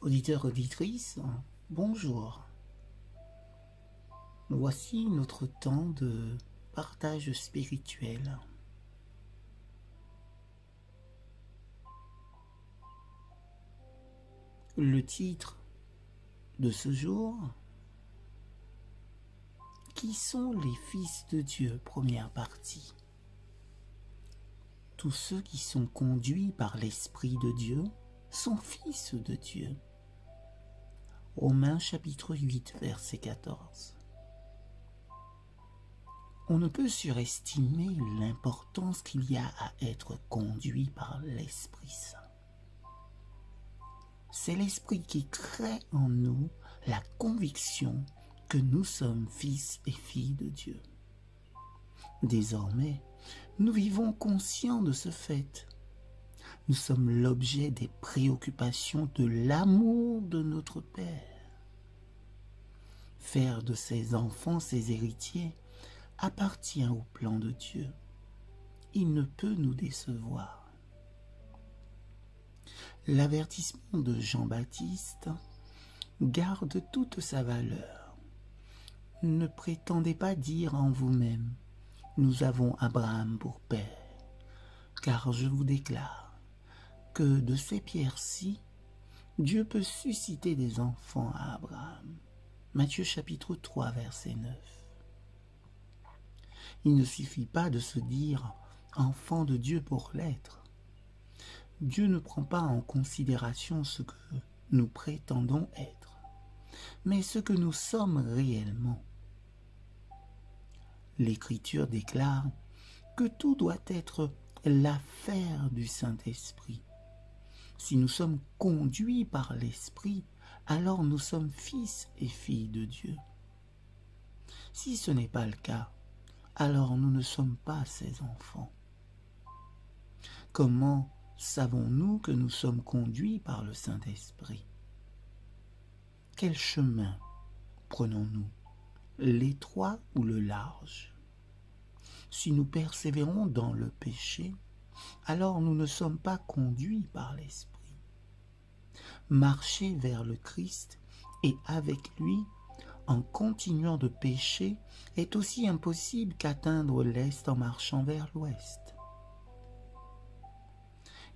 Auditeurs, auditrices, bonjour. Voici notre temps de partage spirituel. Le titre de ce jour, qui sont les fils de Dieu, première partie. Tous ceux qui sont conduits par l'Esprit de Dieu sont fils de Dieu. Romains chapitre 8, verset 14. On ne peut surestimer l'importance qu'il y a à être conduit par l'Esprit Saint. C'est l'Esprit qui crée en nous la conviction que nous sommes fils et filles de Dieu. Désormais, nous vivons conscients de ce fait. Nous sommes l'objet des préoccupations de l'amour de notre Père. Faire de ses enfants ses héritiers appartient au plan de Dieu. Il ne peut nous décevoir. L'avertissement de Jean-Baptiste garde toute sa valeur. Ne prétendez pas dire en vous-même, nous avons Abraham pour père, car je vous déclare que de ces pierres-ci, Dieu peut susciter des enfants à Abraham. Matthieu chapitre 3, verset 9. Il ne suffit pas de se dire enfant de Dieu pour l'être. Dieu ne prend pas en considération ce que nous prétendons être, mais ce que nous sommes réellement. L'Écriture déclare que tout doit être l'affaire du Saint-Esprit. Si nous sommes conduits par l'Esprit, alors nous sommes fils et filles de Dieu. Si ce n'est pas le cas, alors nous ne sommes pas ses enfants. Comment savons-nous que nous sommes conduits par le Saint-Esprit? Quel chemin prenons-nous, l'étroit ou le large? Si nous persévérons dans le péché, alors nous ne sommes pas conduits par l'Esprit. Marcher vers le Christ et avec lui, en continuant de pécher, est aussi impossible qu'atteindre l'Est en marchant vers l'Ouest.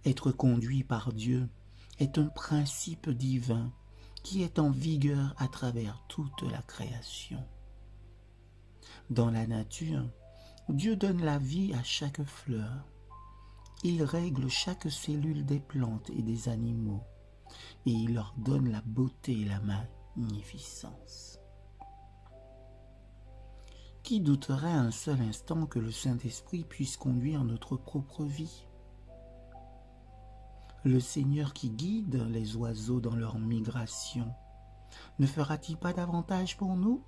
Être conduit par Dieu est un principe divin qui est en vigueur à travers toute la création. Dans la nature, Dieu donne la vie à chaque fleur. Il règle chaque cellule des plantes et des animaux, et il leur donne la beauté et la magnificence. Qui douterait un seul instant que le Saint-Esprit puisse conduire notre propre vie? Le Seigneur qui guide les oiseaux dans leur migration, ne fera-t-il pas davantage pour nous?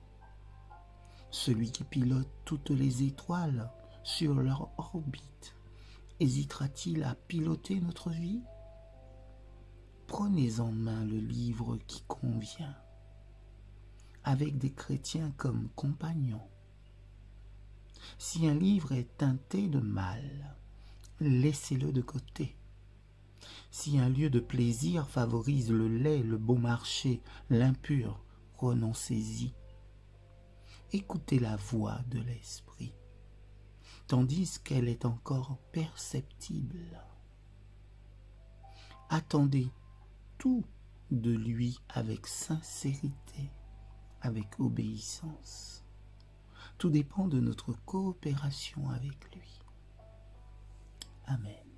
Celui qui pilote toutes les étoiles sur leur orbite, hésitera-t-il à piloter notre vie? Prenez en main le livre qui convient, avec des chrétiens comme compagnons. Si un livre est teinté de mal, laissez-le de côté. Si un lieu de plaisir favorise le laid, le bon marché, l'impur, renoncez-y. Écoutez la voix de l'Esprit, tandis qu'elle est encore perceptible. Attendez tout de lui avec sincérité, avec obéissance. Tout dépend de notre coopération avec lui. Amen.